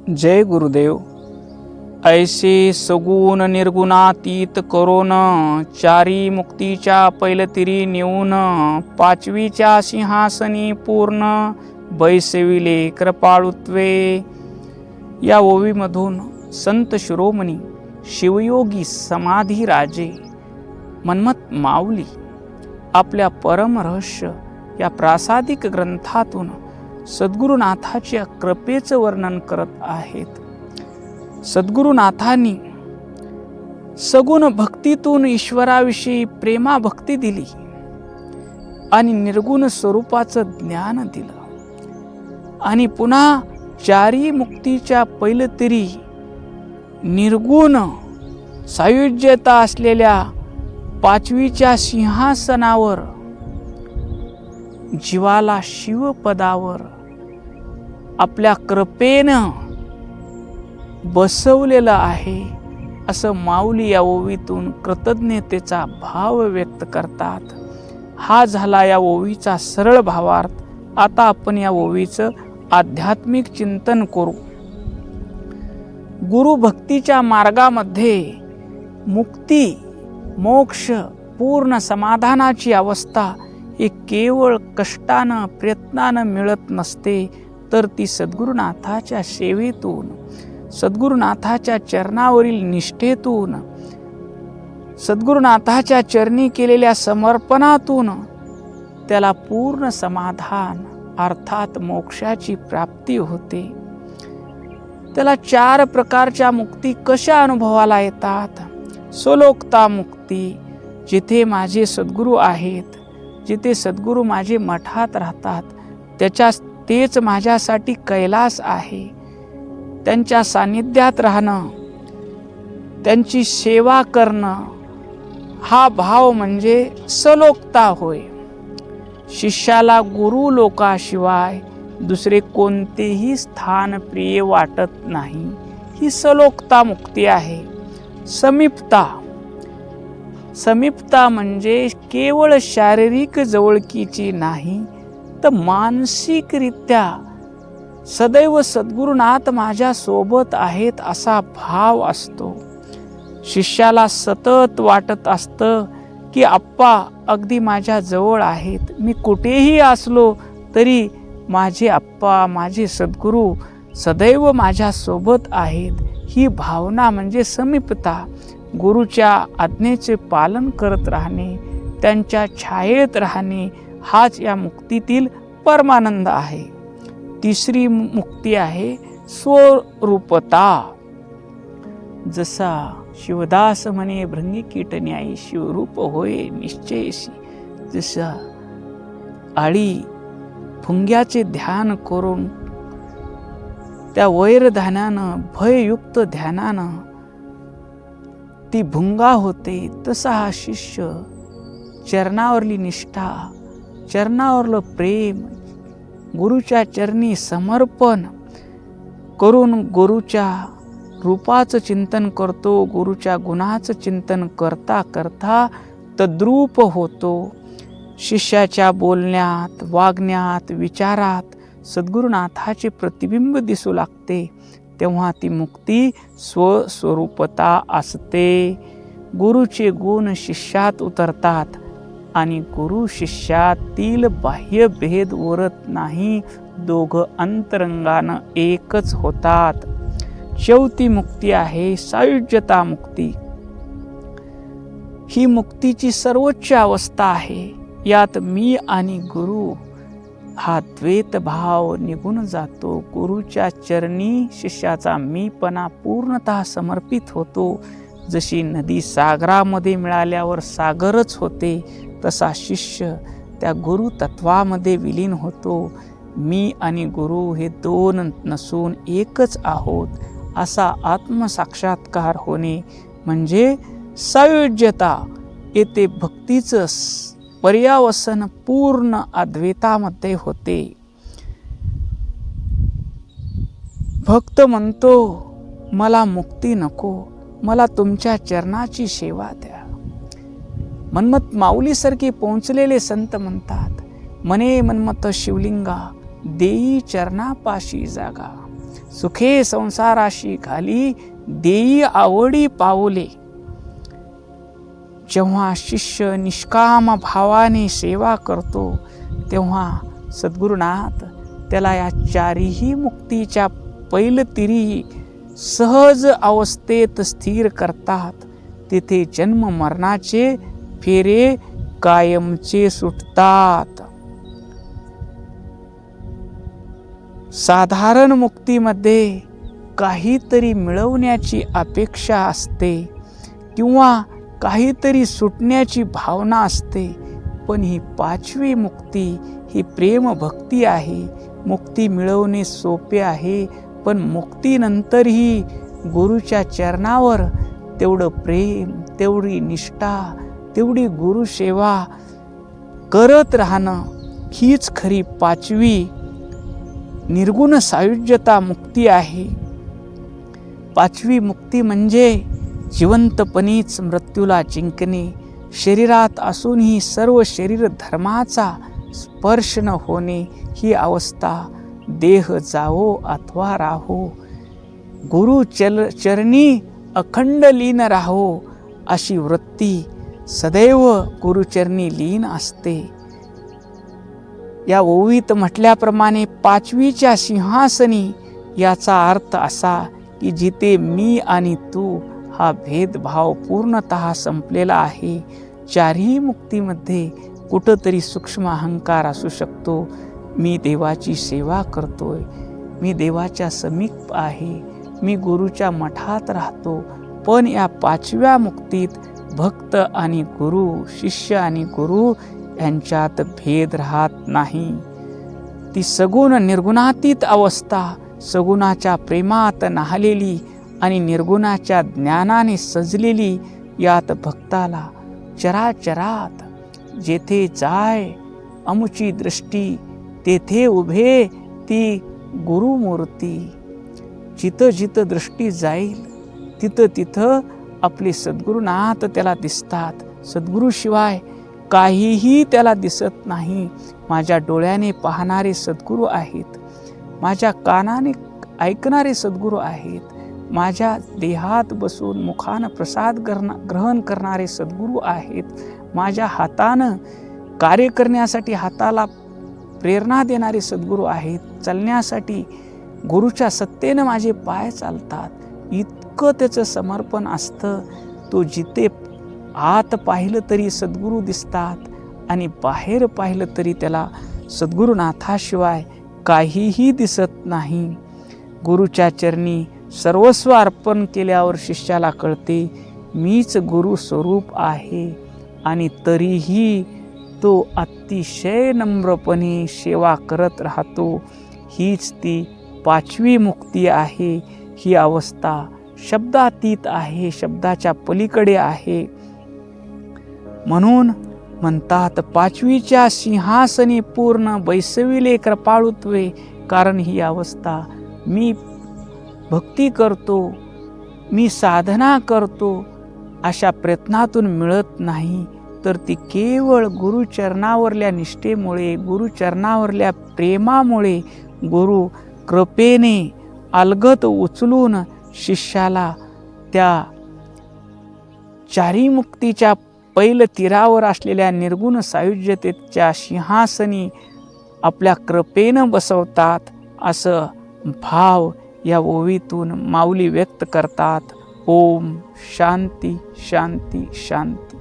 जय गुरुदेव. ऐसे सगुण निर्गुणातीत करोन, चारी मुक्तीच्या पैलतिरी नेऊन, पाचवीच्या सिंहासनी पूर्ण बैसविले कृपाळुत्वे. या ओवीमधून संत शिरोमणी शिवयोगी समाधी राजे मन्मथ माऊली आपल्या परम रहस्य या प्रासादिक ग्रंथातून सद्गुरुनाथाच्या कृपेचं वर्णन करत आहेत. सद्गुरुनाथांनी सगुण भक्तीतून ईश्वराविषयी प्रेमाभक्ती दिली आणि निर्गुण स्वरूपाचं ज्ञान दिलं आणि पुन्हा चारी मुक्तीच्या पैलतिरी निर्गुण सायुज्यता असलेल्या पाचवीच्या सिंहासनावर जीवाला शिवपदावर आपल्या कृपेनं बसवलेलं आहे असं माऊली या ओवीतून कृतज्ञतेचा भाव व्यक्त करतात. हा झाला या ओवीचा सरळ भावार्थ. आता आपण या ओवीचं आध्यात्मिक चिंतन करू. गुरुभक्तीच्या मार्गामध्ये मुक्ती, मोक्ष, पूर्ण समाधानाची अवस्था ही केवळ कष्टानं प्रयत्नानं मिळत नसते, तर ती सद्गुरुनाथाच्या सेवेतून, सद्गुरुनाथाच्या चरणावरील निष्ठेतून, सद्गुरुनाथाच्या चरणी केलेल्या समर्पणातून त्याला पूर्ण समाधान अर्थात मोक्षाची प्राप्ती होते. त्याला चार प्रकारच्या मुक्ती कशा अनुभवाला येतात. स्वलोकता मुक्ती, जिथे माझे सद्गुरू आहेत, जिथे सद्गुरू माझे मठात राहतात, तेच माझ्यासाठी कैलास आहे. त्यांच्या सानिध्यात राहणं, त्यांची सेवा करणं, हा भाव म्हणजे सलोकता होय. शिष्याला गुरु लोकाशिवाय दुसरे कोणतेही स्थान प्रिय वाटत नाही. ही सलोकता मुक्ती आहे. समीपता म्हणजे केवळ शारीरिक जवळकीची नाही, तर मानसिकरित्या सदैव सद्गुरुनाथ माझ्या सोबत आहेत असा भाव असतो. शिष्याला सतत वाटत असतं की आप्पा अगदी माझ्या जवळ आहेत. मी कुठेही असलो तरी माझे आप्पा, माझे सद्गुरू सदैव माझ्या सोबत आहेत. ही भावना म्हणजे समीपता. गुरुच्या आज्ञेचे पालन करत राहणे, त्यांच्या छायेत राहणे, हाच या मुक्तीतील परमानंद आहे. तिसरी मुक्ती आहे स्वरूपता. जसा शिवदास म्हणे भृंगी कीटन्यायी शिवरूप होय निश्चयशी. जसा आळी भुंग्याचे ध्यान करून त्या वैर ध्यानानं, भययुक्त ध्यानानं ती भुंगा होते, तसा हा शिष्य चरणावरली निष्ठा, चरणावरलं प्रेम, गुरुच्या चरणी समर्पण करून गुरुच्या रूपाचं चिंतन करतो. गुरुच्या गुणाचं चिंतन करता करता तद्रूप होतो. शिष्याच्या बोलण्यात, वागण्यात, विचारात सद्गुरुनाथाचे प्रतिबिंब दिसू लागते. तेव्हा ती मुक्ती स्वस्वरूपता असते. गुरुचे गुण शिष्यात उतरतात आणि गुरु शिष्यातील बाह्य भेद उरत नाही. दोघं अंतरंगानं एकच होतात. चौथी मुक्ती आहे सायुज्यता मुक्ती. ही मुक्तीची सर्वोच्च अवस्था आहे. यात मी आणि गुरु हा द्वैत भाव निघून जातो. गुरुच्या चरणी शिष्याचा मीपणा पूर्णतः समर्पित होतो. जशी नदी सागरामध्ये मिळाल्यावर सागरच होते, तसा शिष्य त्या गुरु तत्वामध्ये विलीन होतो. मी आणि गुरु हे दोन नसून एकच आहोत असा आत्मसाक्षात्कार होणे म्हणजे सायुज्यता. येथे भक्तीचं पर्यावसन पूर्ण अद्वैतामध्ये होते. भक्त म्हणतो, मला मुक्ती नको, मला तुमच्या चरणाची सेवा द्या. मन्मथ माऊलीसारखे पोहोचलेले संत म्हणतात, मने मन्मथ शिवलिंगा देई चरणापाशी जागा. सुखे संसाराशी घाली देई आवडी पाऊले. जेव्हा शिष्य निष्काम भावाने सेवा करतो तेव्हा सद्गुरुनाथ त्याला या चारीही मुक्तीच्या पैलतीरी सहज अवस्थेत स्थिर करतात. तिथे जन्म मरणाचे फेरे कायमचे सुटतात. साधारण मुक्तीमध्ये काहीतरी मिळवण्याची अपेक्षा असते किंवा काहीतरी सुटण्याची भावना असते, पण ही पाचवी मुक्ती ही प्रेम भक्ती आहे. मुक्ती मिळवणे सोपे आहे, पण मुक्तीनंतरही गुरुच्या चरणावर तेवढं प्रेम, तेवढी निष्ठा, तेवढी गुरुसेवा करत राहणं हीच खरी पाचवी निर्गुण सायुज्यता मुक्ती आहे. पाचवी मुक्ती म्हणजे जिवंतपणीच मृत्यूला जिंकणे, शरीरात असूनही सर्व शरीर धर्माचा स्पर्श न होणे ही अवस्था. देह जावो अथवा राहो, गुरु चरणी अखंड लीन राहो, अशी वृत्ती सदैव गुरुचरणी लीन असते. या ओवीत म्हटल्याप्रमाणे पाचवीच्या सिंहासनी याचा अर्थ असा की जिथे मी आणि तू हा भेदभाव पूर्णतः संपलेला आहे. चारही मुक्तीमध्ये कुठंतरी सूक्ष्म अहंकार असू शकतो. मी देवाची सेवा करतोय, मी देवाच्या समीप आहे, मी गुरुच्या मठात राहतो, पण या पाचव्या मुक्तीत भक्त आणि गुरु, शिष्य आणि गुरु यांच्यात भेद राहत नाही. ती सगुण निर्गुणातीत अवस्था, सगुणाच्या प्रेमात न्हालेली आणि निर्गुणाच्या ज्ञानाने सजलेली, यात भक्ताला चराचरात जेथे जाय अमुची दृष्टी, तेथे उभे ती गुरुमूर्ती. जिथं जिथं दृष्टी जाईल तिथं तिथं आपले सद्गुरुनाथ त्याला दिसतात. सद्गुरूशिवाय काहीही त्याला दिसत नाही. माझ्या डोळ्याने पाहणारे सद्गुरू आहेत, माझ्या कानाने ऐकणारे सद्गुरू आहेत, माझ्या देहात बसून मुखानं प्रसाद ग्रहण करणारे सद्गुरू आहेत, माझ्या हातानं कार्य करण्यासाठी हाताला प्रेरणा देणारे सद्गुरू आहेत, चालण्यासाठी गुरुच्या सत्तेनं माझे पाय चालतात. इतकं त्याचं समर्पण असतं. तो जिथे आत पाहिलं तरी सद्गुरू दिसतात आणि बाहेर पाहिलं तरी त्याला सद्गुरुनाथाशिवाय काहीही दिसत नाही. गुरुच्या चरणी सर्वस्व अर्पण केल्यावर शिष्याला कळते मीच गुरु स्वरूप आहे, आणि तरीही तो अतिशय नम्रपणे सेवा करत राहतो. हीच ती पाचवी मुक्ती आहे. ही अवस्था शब्दातीत आहे, शब्दाच्या पलीकडे आहे. म्हणून म्हणतात पाचवीच्या सिंहासनी पूर्ण बैसविले कृपाळुत्वे. कारण ही अवस्था मी भक्ती करतो, मी साधना करतो अशा प्रयत्नातून मिळत नाही, तर ती केवळ गुरुचरणावरल्या निष्ठेमुळे, गुरुचरणावरल्या प्रेमामुळे, गुरु कृपेने अलगद उचलून शिष्याला त्या चारी मुक्तीच्या पैल तीरावर असलेल्या निर्गुण सायुज्यतेच्या सिंहासनी आपल्या कृपेनं बसवतात. असं भाव या ओवीतून माऊली व्यक्त करतात. ओम शांती शांती शांती.